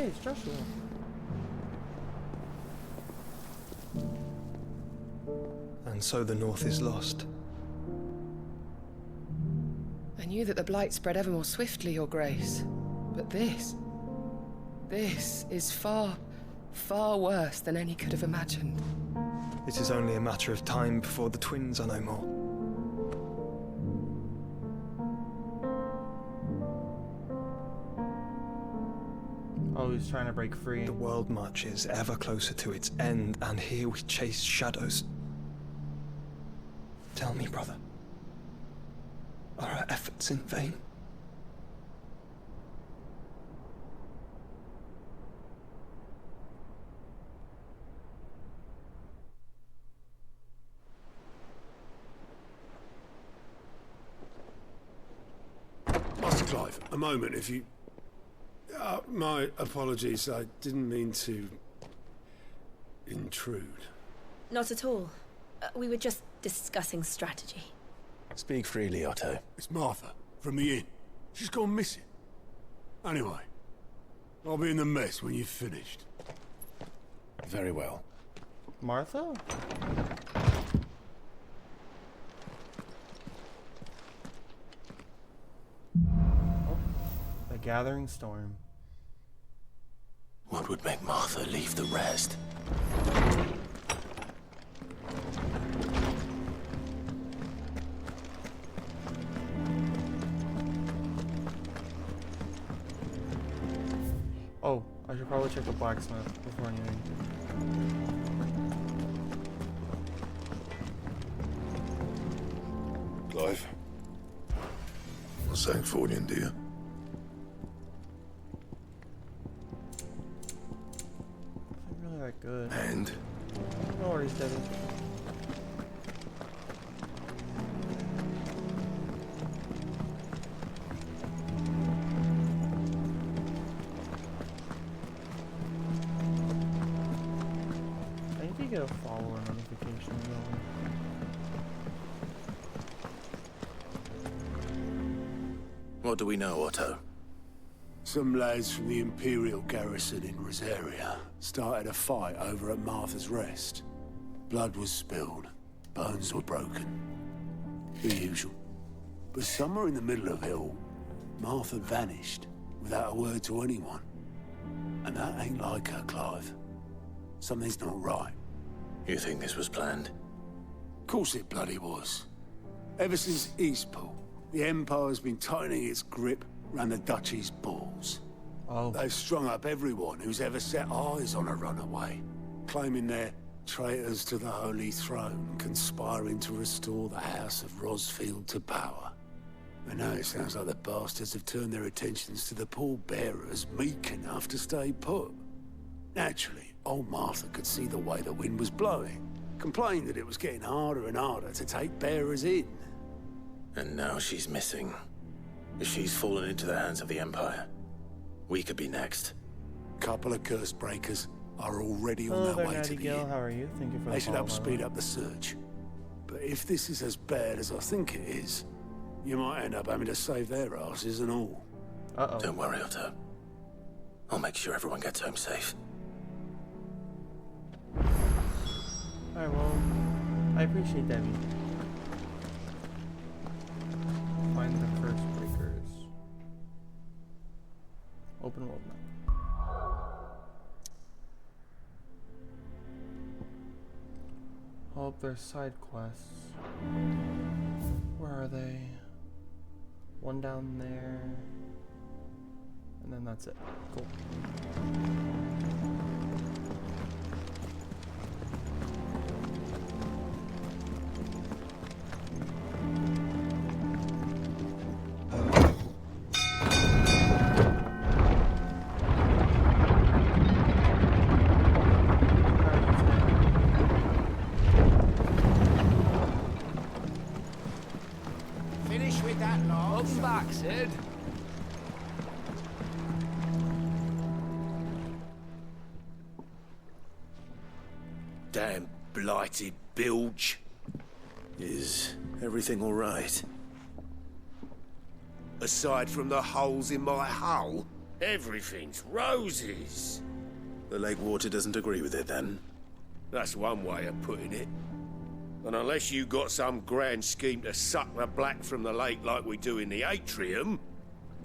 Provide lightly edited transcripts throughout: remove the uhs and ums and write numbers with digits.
it's Joshua. And so the North is lost. I knew that the blight spread ever more swiftly, Your Grace. But this is far, far worse than any could have imagined. It is only a matter of time before the twins are no more. Oh, he's trying to break free. The world marches ever closer to its end, and here we chase shadows. Tell me, brother, are our efforts in vain? Master Clive, a moment, if you... my apologies, I didn't mean to... intrude. Not at all. We were just discussing strategy. Speak freely, Otto. It's Martha, from the inn. She's gone missing. Anyway, I'll be in the mess when you've finished. Very well. Martha? Oh, the gathering storm. What would make Martha leave the rest? Oh, I should probably check the blacksmith before anything. Clive. Not Sancfordian, do you? Not really that good. And? I don't know where he's dead. I need to get a follower notification going. What do we know, Otto? Some lads from the Imperial garrison in Rosaria started a fight over at Martha's Rest. Blood was spilled, bones were broken. The usual. But somewhere in the middle of it all, Martha vanished without a word to anyone. And that ain't like her, Clive. Something's not right. You think this was planned? Of course it bloody was. Ever since Eastpool, the Empire's been tightening its grip round the Duchy's balls. Oh. They've strung up everyone who's ever set eyes on a runaway, claiming they're traitors to the Holy Throne, conspiring to restore the House of Rosfield to power. And now it sounds like the bastards have turned their attentions to the pallbearers meek enough to stay put. Naturally, old Martha could see the way the wind was blowing, complained that it was getting harder and harder to take bearers in. And now she's missing. If she's fallen into the hands of the Empire, we could be next. Couple of curse breakers are already Hello on there, their way to the Nightingale. inn. How are you? Thank you for the They should follow, help by the speed way. up the search. But if this is as bad as I think it is, you might end up having to save their asses and all. Uh-oh. Don't worry, Otto. I'll make sure everyone gets home safe. Alright, well, I appreciate that. Find the curse breakers. Open world map. All up their side quests. Where are they? One down there. And then that's it. Cool. Finish with that, Lord. Welcome back, Sid. Damn blighted bilge. Is everything all right? Aside from the holes in my hull? Everything's roses. The lake water doesn't agree with it, then? That's one way of putting it. And unless you got some grand scheme to suck the black from the lake like we do in the atrium,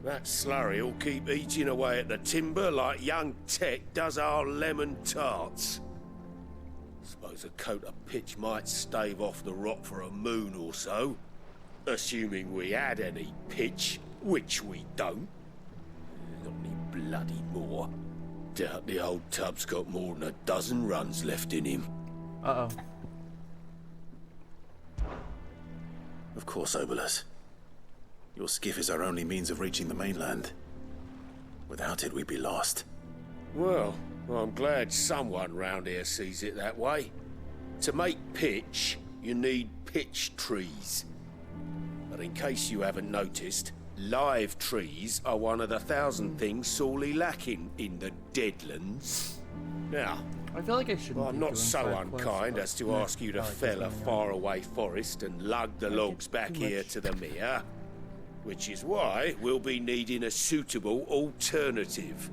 that slurry'll keep eating away at the timber like young Tech does our lemon tarts. Suppose a coat of pitch might stave off the rot for a moon or so, assuming we had any pitch, which we don't. Not any bloody more. Doubt the old tub's got more than a dozen runs left in him. Uh-oh. Of course, Obolus. Your skiff is our only means of reaching the mainland. Without it, we'd be lost. Well, I'm glad someone round here sees it that way. To make pitch, you need pitch trees. But in case you haven't noticed, live trees are one of the 1,000 things sorely lacking in the Deadlands. Now, I feel like I shouldn't. I'm be not doing so side unkind quests, as to but ask you to I like fell a this one, faraway forest and lug the logs back too here much. to the mere, which is why we'll be needing a suitable alternative.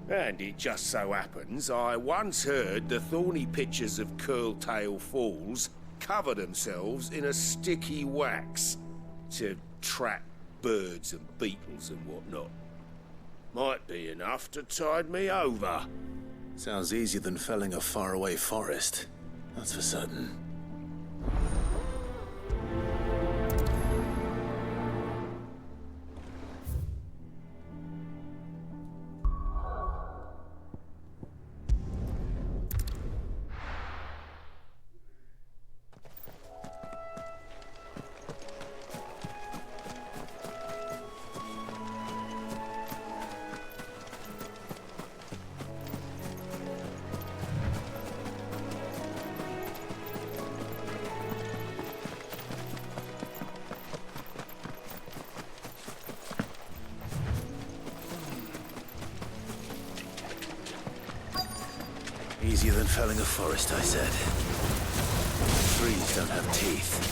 And it just so happens I once heard the thorny pitchers of Curltail Falls cover themselves in a sticky wax to trap birds and beetles and whatnot. Might be enough to tide me over. Sounds easier than felling a faraway forest. That's for certain. Easier than felling a forest, I said. Trees don't have teeth.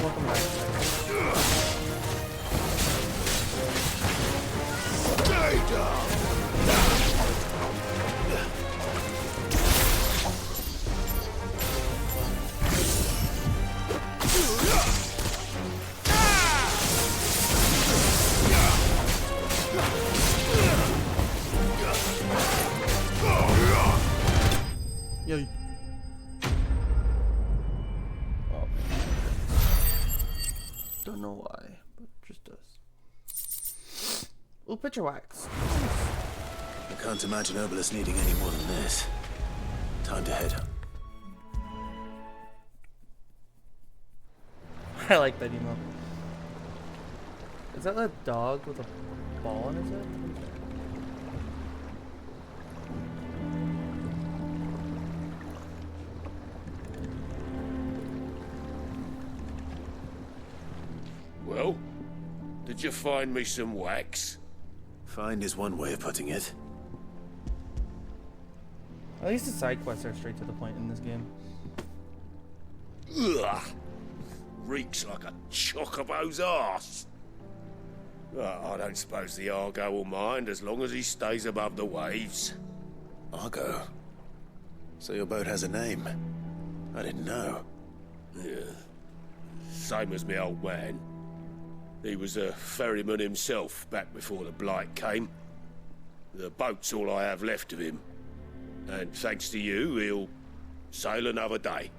Welcome back. Yay. Oh. Don't know why, but it just does. Ooh, picture wax. I can't imagine Obolus needing any more than this. Time to head. I like that emo. Is that a dog with a ball in his head? Well, did you find me some wax? Find is one way of putting it. At least the side quests are straight to the point in this game. Ugh! Reeks like a chocobo's arse. I don't suppose the Argo will mind as long as he stays above the waves. Argo? So your boat has a name? I didn't know. Yeah. Same as me old man. He was a ferryman himself back before the Blight came. The boat's all I have left of him. And thanks to you, he'll sail another day.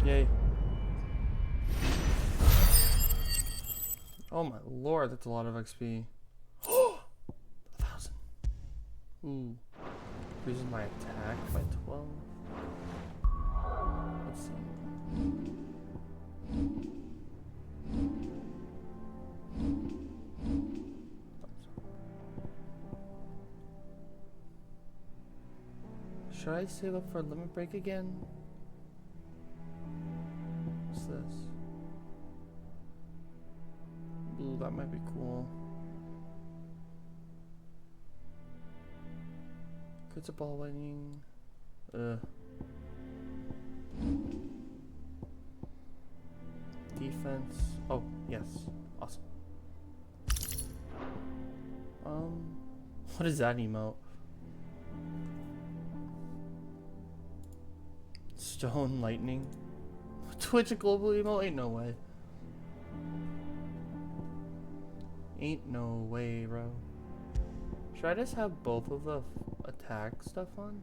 Yay. Oh my lord, that's a lot of XP. 1,000. Ooh. Increases my attack by 12. Let's see. Should I save up for limit break again? Puts a ball lightning. Defense. Oh, yes. Awesome. What is that emote? Stone lightning. Twitch a global emote? Ain't no way. Ain't no way, bro. Should I just have both of the attack stuff on?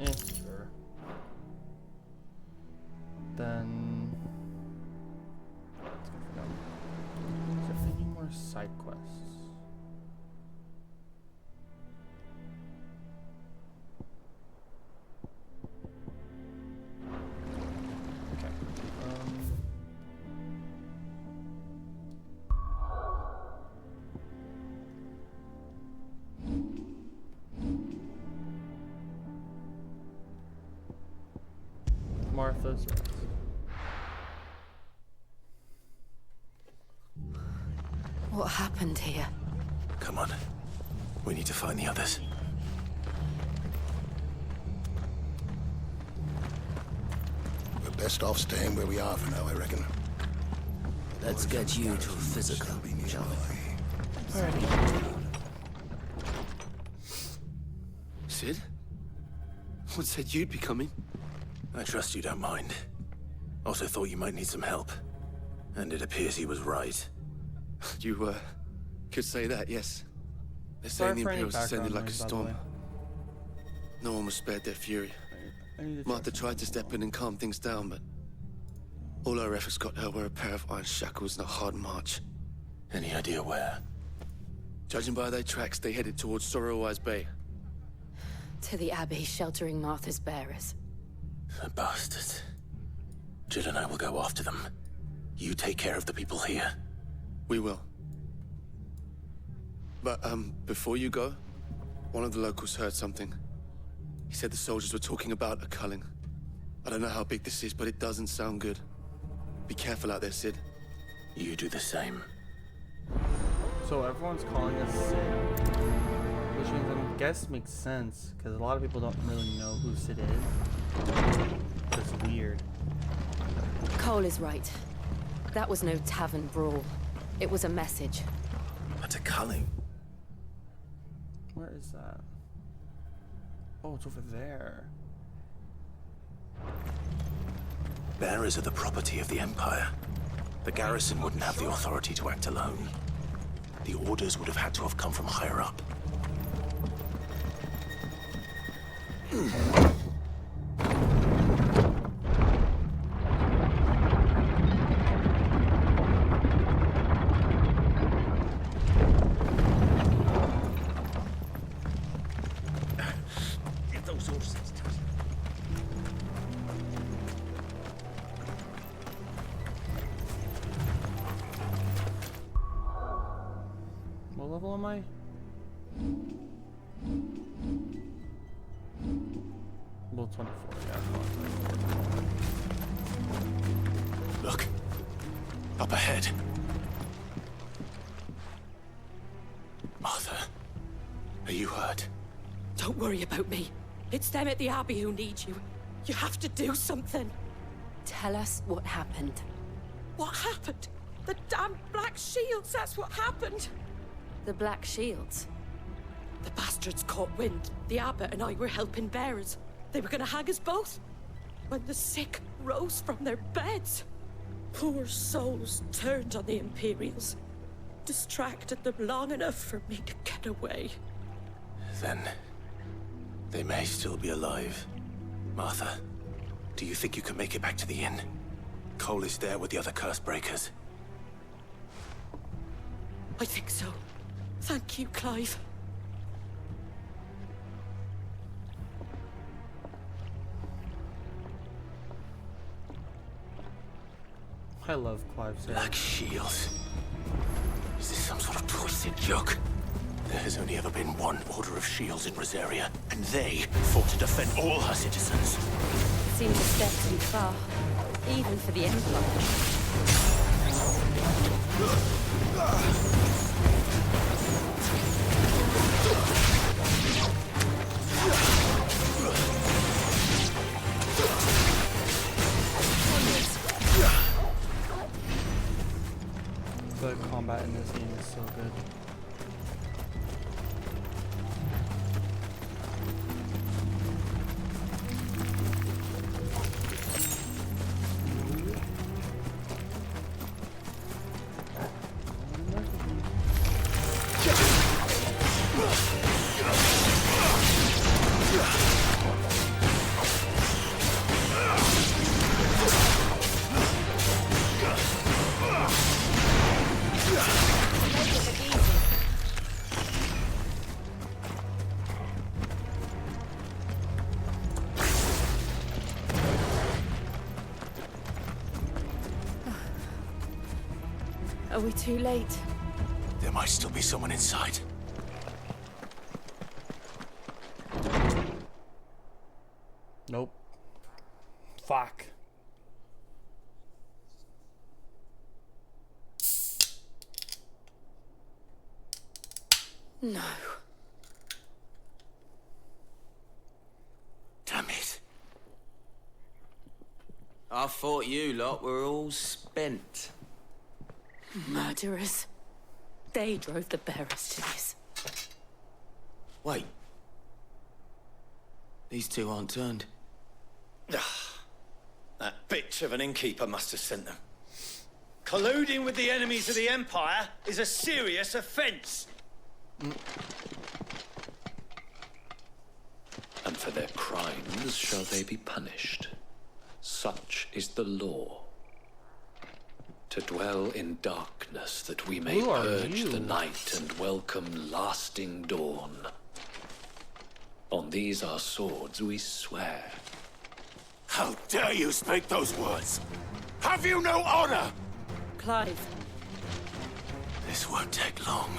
Sure. Then let's go for now. Is there any more side quests? Okay. Martha's Rest. What happened here? Come on. We need to find the others. We're best off staying where we are for now, I reckon. Let's get you to physical, shall we? Alrighty. Sid? What said you'd be coming? I trust you don't mind. Also thought you might need some help. And it appears he was right. You, could say that, yes. They're Sorry saying the for any Imperials descended background like a noise, by the storm. way. No one was spared their fury. I need to Martha check. tried to step in and calm things down, but all our efforts got her were a pair of iron shackles and a hard march. Any idea where? Judging by their tracks, they headed towards Sorrowwise Bay. To the Abbey sheltering Martha's bearers. The bastards. Jill and I will go after them. You take care of the people here. We will. But, before you go, one of the locals heard something. He said the soldiers were talking about a culling. I don't know how big this is, but it doesn't sound good. Be careful out there, Sid. You do the same. So everyone's calling us Sid, which means I guess makes sense because a lot of people don't really know who Sid is. It's weird. Cole is right. That was no tavern brawl. It was a message. But a culling. Where is that? Oh, it's over there. Bearers are the property of the Empire. The garrison wouldn't have the authority to act alone. The orders would have had to have come from higher up. Get those horses. What level am I? Level 24, yeah. Look. Up ahead. Martha. Are you hurt? Don't worry about me. It's them at the Abbey who need you. You have to do something. Tell us what happened. What happened? The damn Black Shields, that's what happened. The Black Shields. The bastards caught wind. The abbot and I were helping bearers. They were gonna hang us both. When the sick rose from their beds. Poor souls turned on the Imperials. Distracted them long enough for me to get away. Then they may still be alive. Martha, do you think you can make it back to the inn? Cole is there with the other curse breakers. I think so. Thank you, Clive. I love Clive's hair. Black Shields. Is this some sort of twisted joke? There has only ever been one Order of Shields in Rosaria, and they fought to defend all her citizens. Seems a step too far, even for the Empire. The combat in this game is so good. Are we too late? There might still be someone inside. Nope. Fuck. No. Damn it. I thought you lot were all spent. Murderers. They drove the bearers to this. Wait. These two aren't turned. That bitch of an innkeeper must have sent them. Colluding with the enemies of the Empire is a serious offense. And for their crimes shall they be punished. Such is the law. To dwell in darkness that we may Who are purge you? the night and welcome lasting dawn. On these our swords we swear. How dare you speak those words? Have you no honor? Clive. This won't take long.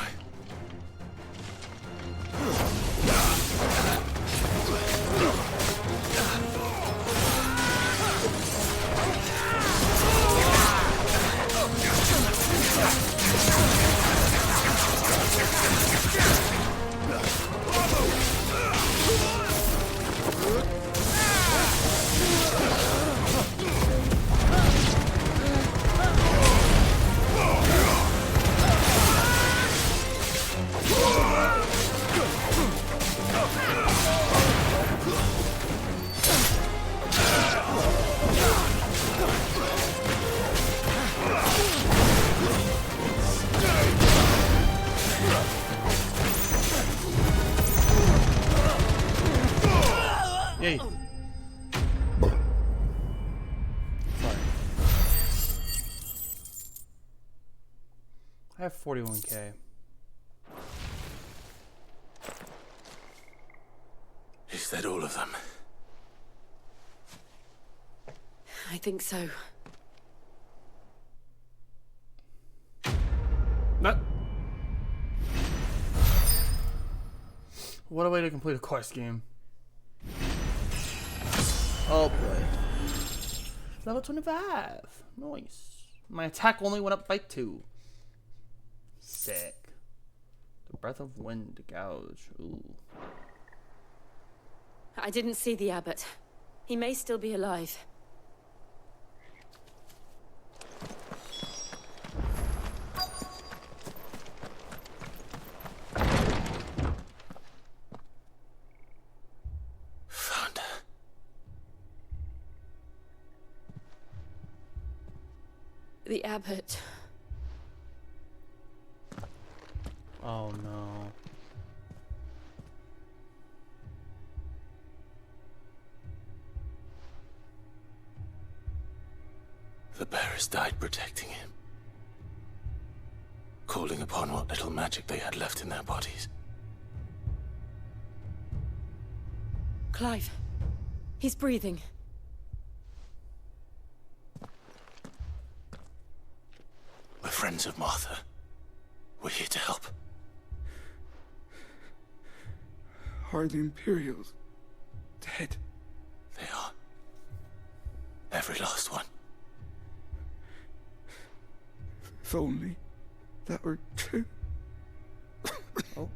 Yay. Sorry. I have 41k. Is that all of them? I think so. No. What a way to complete a quest game. Oh boy. Level 25. Nice. My attack only went up by 2. Sick. The breath of wind gouge. Ooh. I didn't see the abbot. He may still be alive. Found her. The abbot. Oh no. The bearers died protecting him. Calling upon what little magic they had left in their bodies. Clive. He's breathing. We're friends of Martha. We're here to help. Are the Imperials dead? They are. Every last one. If only that were true. Oh.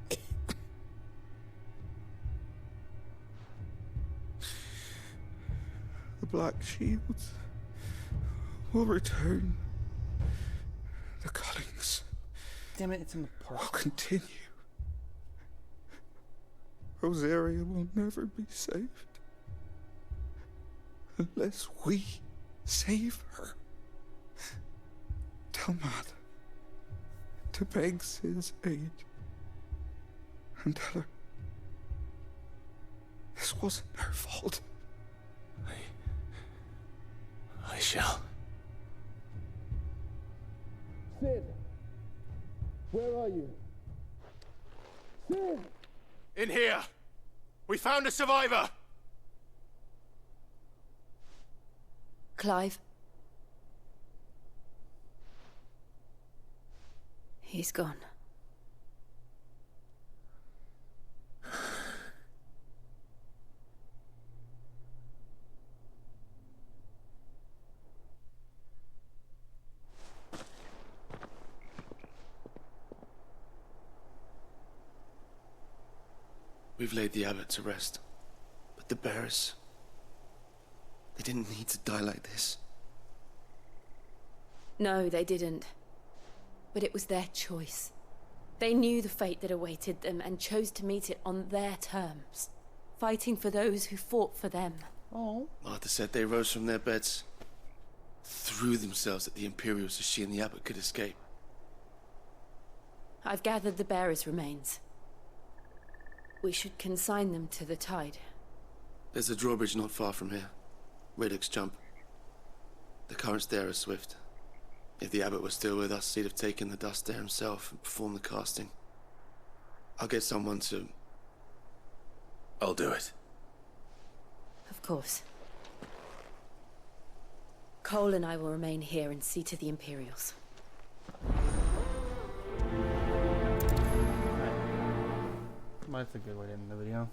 The Black Shields will return. The Cullings damn it, it's in the park. I'll continue. Rosaria will never be saved unless we save her. Tell Matt to beg Sid's aid and tell her this wasn't her fault. I shall. Sid! Where are you? Sid! In here! We found a survivor! Clive. He's gone. We've laid the abbot to rest. But the bearers... they didn't need to die like this. No, they didn't. But it was their choice. They knew the fate that awaited them and chose to meet it on their terms, fighting for those who fought for them. Oh. Martha said they rose from their beds, threw themselves at the Imperials so she and the abbot could escape. I've gathered the bearers' remains. We should consign them to the tide. There's a drawbridge not far from here. Radix jump. The currents there are swift. If the abbot were still with us, he'd have taken the dust there himself and performed the casting. I'll get someone to... I'll do it. Of course. Cole and I will remain here and see to the Imperials. That's a good way to end the video.